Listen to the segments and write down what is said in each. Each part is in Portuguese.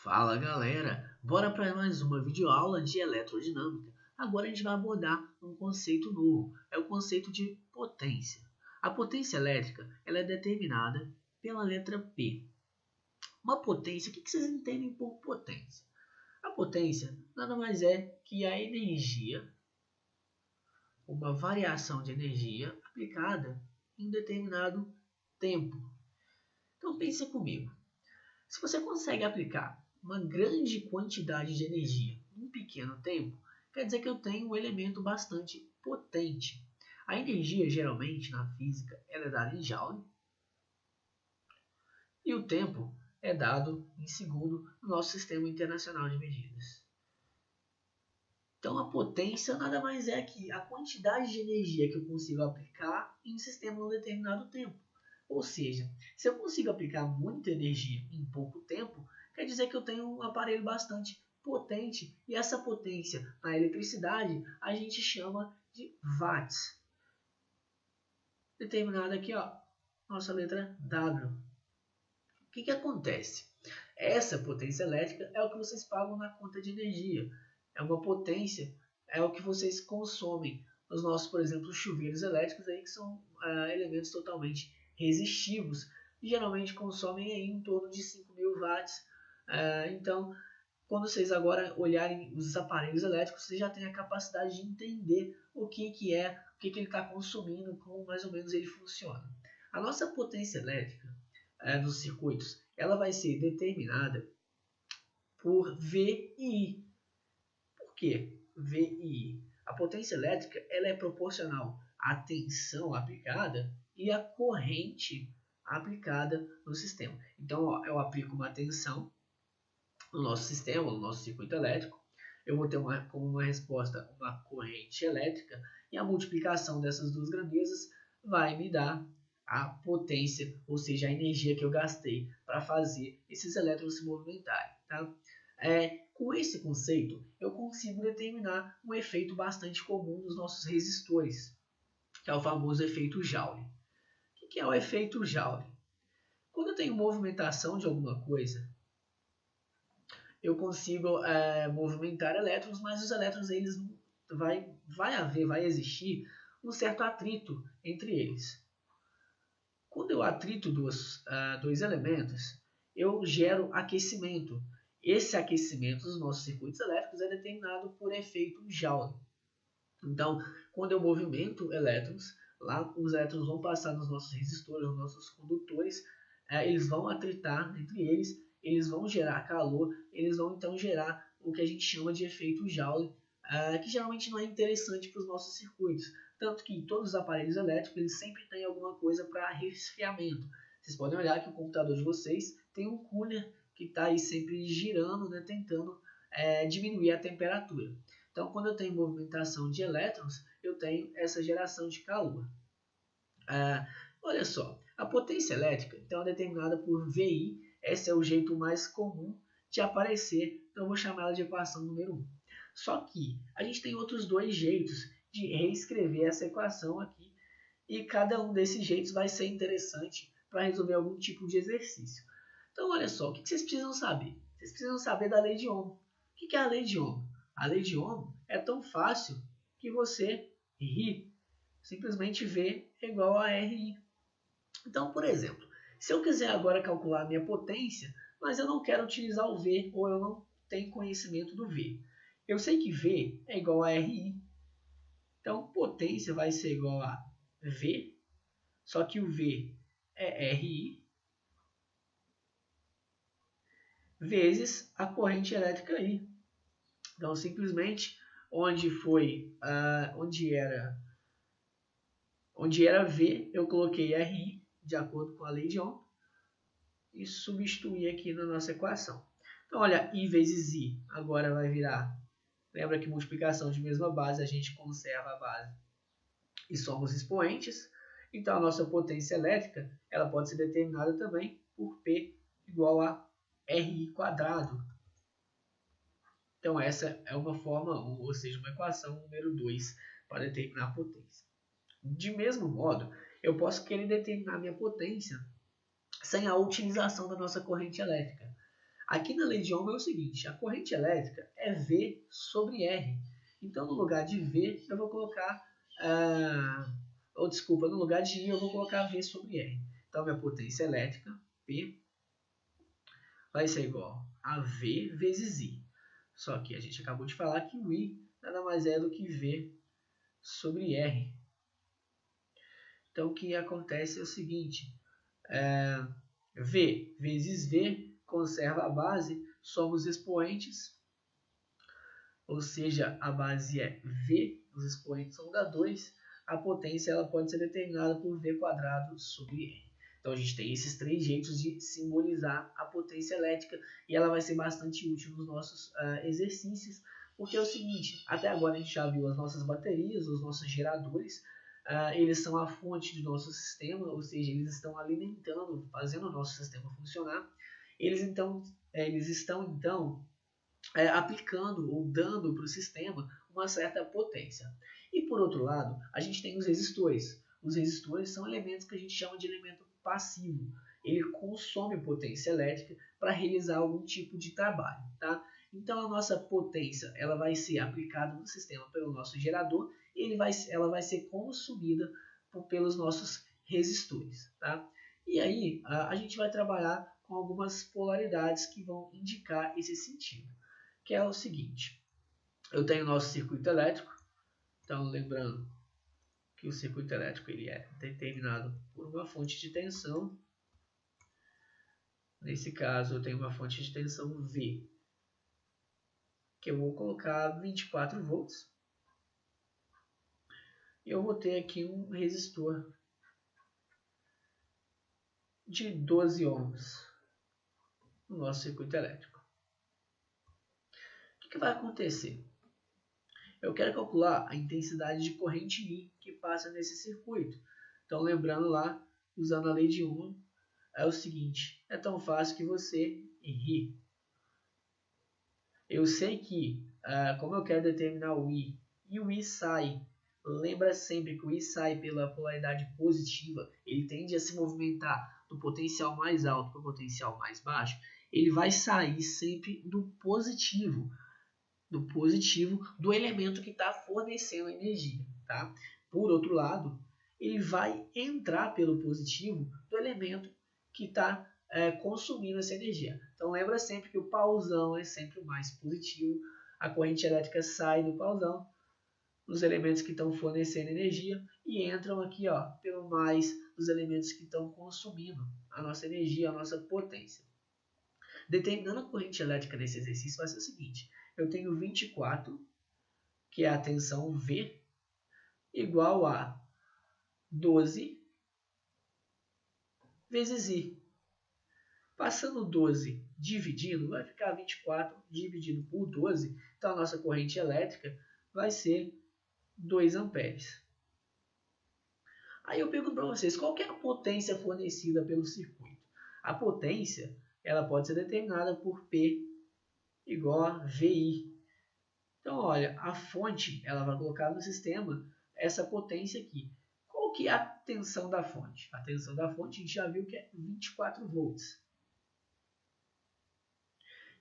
Fala galera, bora para mais uma videoaula de eletrodinâmica. Agora a gente vai abordar um conceito novo, é o conceito de potência. A potência elétrica ela é determinada pela letra P. Uma potência, o que vocês entendem por potência? A potência nada mais é que a energia, uma variação de energia aplicada em um determinado tempo. Então pense comigo. Se você consegue aplicar uma grande quantidade de energia em um pequeno tempo, quer dizer que eu tenho um elemento bastante potente. A energia, geralmente, na física, ela é dada em joule e o tempo é dado em segundo no nosso sistema internacional de medidas. Então, a potência nada mais é que a quantidade de energia que eu consigo aplicar em um sistema em um determinado tempo. Ou seja, se eu consigo aplicar muita energia em pouco tempo, quer dizer que eu tenho um aparelho bastante potente. E essa potência na eletricidade a gente chama de watts. Determinada aqui, ó, nossa letra W. O que acontece? Essa potência elétrica é o que vocês pagam na conta de energia. É uma potência, é o que vocês consomem. Os nossos, por exemplo, chuveiros elétricos aí, que são elementos totalmente resistivos, e geralmente consomem aí em torno de 5.000 watts. Então, quando vocês agora olharem os aparelhos elétricos, vocês já têm a capacidade de entender o que é, o que ele está consumindo, como mais ou menos ele funciona. A nossa potência elétrica nos circuitos, ela vai ser determinada por V e I. Por quê? V e I. A potência elétrica ela é proporcional à tensão aplicada e à corrente aplicada no sistema. Então, ó, eu aplico uma tensão no nosso sistema, no nosso circuito elétrico, eu vou ter como uma resposta uma corrente elétrica e a multiplicação dessas duas grandezas vai me dar a potência, ou seja, a energia que eu gastei para fazer esses elétrons se movimentarem. Tá? Com esse conceito, eu consigo determinar um efeito bastante comum nos nossos resistores, que é o famoso efeito Joule. O que é o efeito Joule? Quando eu tenho movimentação de alguma coisa, eu consigo movimentar elétrons, mas os elétrons eles vai existir um certo atrito entre eles. Quando eu atrito dois elementos, eu gero aquecimento. Esse aquecimento dos nossos circuitos elétricos é determinado por efeito Joule. Então, quando eu movimento elétrons, lá os elétrons vão passar nos nossos resistores, nos nossos condutores, eles vão atritar entre eles vão gerar calor, eles vão então gerar o que a gente chama de efeito Joule, que geralmente não é interessante para os nossos circuitos. Tanto que todos os aparelhos elétricos eles sempre têm alguma coisa para resfriamento. Vocês podem olhar que o computador de vocês tem um cooler que está aí sempre girando, né, tentando diminuir a temperatura. Então, quando eu tenho movimentação de elétrons, eu tenho essa geração de calor. Olha só, a potência elétrica então, é determinada por VI. Esse é o jeito mais comum de aparecer, então eu vou chamar ela de equação número 1. Só que a gente tem outros dois jeitos de reescrever essa equação aqui, e cada um desses jeitos vai ser interessante para resolver algum tipo de exercício. Então, olha só, o que vocês precisam saber? Vocês precisam saber da lei de Ohm. O que é a lei de Ohm? A lei de Ohm é tão fácil que você ri. Simplesmente V é igual a RI. Então, por exemplo, se eu quiser agora calcular a minha potência, mas eu não quero utilizar o V ou eu não tenho conhecimento do V. Eu sei que V é igual a RI. Então, potência vai ser igual a V, só que o V é RI, vezes a corrente elétrica I. Então, simplesmente, onde era V, eu coloquei RI, de acordo com a lei de Ohm, e substituir aqui na nossa equação. Então, olha, I vezes I agora vai virar, lembra que multiplicação de mesma base, a gente conserva a base e somos expoentes. Então, a nossa potência elétrica ela pode ser determinada também por P igual a RI quadrado. Então, essa é uma forma, ou seja, uma equação número 2 para determinar a potência. De mesmo modo, eu posso querer determinar minha potência sem a utilização da nossa corrente elétrica. Aqui na lei de Ohm é o seguinte, a corrente elétrica é V sobre R. Então, no lugar de V, eu vou colocar... no lugar de I, eu vou colocar V sobre R. Então, minha potência elétrica, P, vai ser igual a V vezes I. Só que a gente acabou de falar que o I nada mais é do que V sobre R. Então, o que acontece é o seguinte, V vezes V conserva a base, somos expoentes, ou seja, a base é V, os expoentes são da 2, a potência ela pode ser determinada por V quadrado sobre R. Então a gente tem esses três jeitos de simbolizar a potência elétrica e ela vai ser bastante útil nos nossos exercícios, porque é o seguinte, até agora a gente já viu as nossas baterias, os nossos geradores, eles são a fonte do nosso sistema, ou seja, eles estão alimentando, fazendo o nosso sistema funcionar. Eles estão então aplicando ou dando para o sistema uma certa potência. E por outro lado, a gente tem os resistores. Os resistores são elementos que a gente chama de elemento passivo. Ele consome potência elétrica para realizar algum tipo de trabalho, tá? Então a nossa potência ela vai ser aplicada no sistema pelo nosso gerador e ela vai ser consumida pelos nossos resistores, tá? E aí a gente vai trabalhar com algumas polaridades que vão indicar esse sentido, que é o seguinte, eu tenho o nosso circuito elétrico, então lembrando que o circuito elétrico ele é determinado por uma fonte de tensão, nesse caso eu tenho uma fonte de tensão V, que eu vou colocar 24 volts, e eu vou ter aqui um resistor de 12 ohms no nosso circuito elétrico. O que vai acontecer? Eu quero calcular a intensidade de corrente I que passa nesse circuito. Então, lembrando lá, usando a lei de Ohm, é o seguinte, é tão fácil que você ri. Eu sei que, como eu quero determinar o I, e o I sai, lembra sempre que o I sai pela polaridade positiva, ele tende a se movimentar do potencial mais alto para o potencial mais baixo, ele vai sair sempre do positivo do elemento que está fornecendo a energia. Tá? Por outro lado, ele vai entrar pelo positivo do elemento que está consumindo essa energia. Então lembra sempre que o pauzão é sempre o mais positivo, a corrente elétrica sai do pauzão, dos elementos que estão fornecendo energia, e entram aqui pelo mais dos elementos que estão consumindo a nossa energia, a nossa potência. Determinando a corrente elétrica nesse exercício vai ser o seguinte, eu tenho 24, que é a tensão V, igual a 12 vezes I. Passando 12 dividindo, vai ficar 24 dividido por 12, então a nossa corrente elétrica vai ser 2 amperes. Aí eu pergunto para vocês, qual que é a potência fornecida pelo circuito? A potência ela pode ser determinada por P igual a VI. Então, olha, a fonte ela vai colocar no sistema essa potência aqui. Qual que é a tensão da fonte? A tensão da fonte a gente já viu que é 24 volts.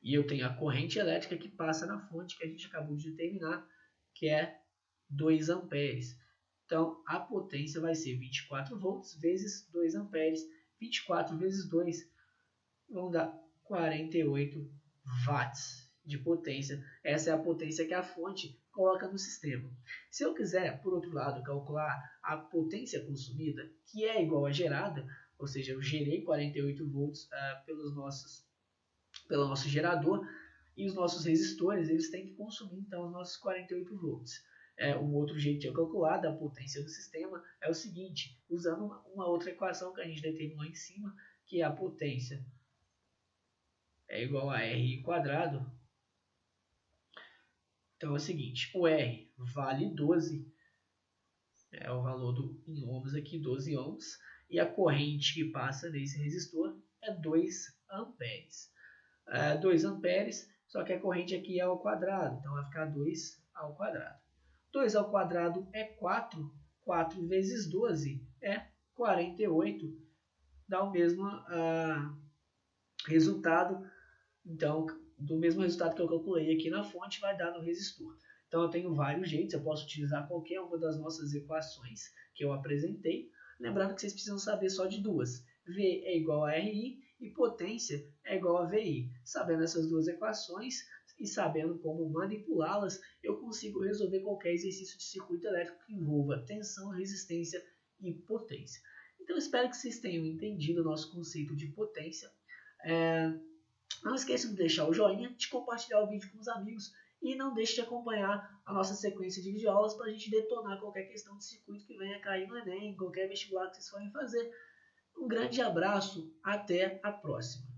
E eu tenho a corrente elétrica que passa na fonte, que a gente acabou de determinar, que é 2 amperes. Então, a potência vai ser 24 volts vezes 2 amperes. 24 vezes 2 vão dar 48 watts de potência. Essa é a potência que a fonte coloca no sistema. Se eu quiser, por outro lado, calcular a potência consumida, que é igual a gerada, ou seja, eu gerei 48 volts pelo nosso gerador, e os nossos resistores eles têm que consumir então os nossos 48 volts. Um outro jeito de eu calcular da potência do sistema é o seguinte, usando uma outra equação que a gente determinou em cima, que é a potência é igual a R quadrado. Então é o seguinte, o R vale 12, é o valor em ohms aqui, 12 ohms, e a corrente que passa nesse resistor é 2 amperes. 2 amperes, só que a corrente aqui é ao quadrado, então vai ficar 2 ao quadrado. 2 ao quadrado é 4, 4 vezes 12 é 48, dá o mesmo resultado Então, do mesmo resultado que eu calculei aqui na fonte, vai dar no resistor. Então, eu tenho vários jeitos, eu posso utilizar qualquer uma das nossas equações que eu apresentei. Lembrando que vocês precisam saber só de duas. V é igual a RI e potência é igual a VI. Sabendo essas duas equações e sabendo como manipulá-las, eu consigo resolver qualquer exercício de circuito elétrico que envolva tensão, resistência e potência. Então, espero que vocês tenham entendido o nosso conceito de potência. Não esqueça de deixar o joinha, de compartilhar o vídeo com os amigos e não deixe de acompanhar a nossa sequência de videoaulas para a gente detonar qualquer questão de circuito que venha cair no Enem, qualquer vestibular que vocês forem fazer. Um grande abraço, até a próxima!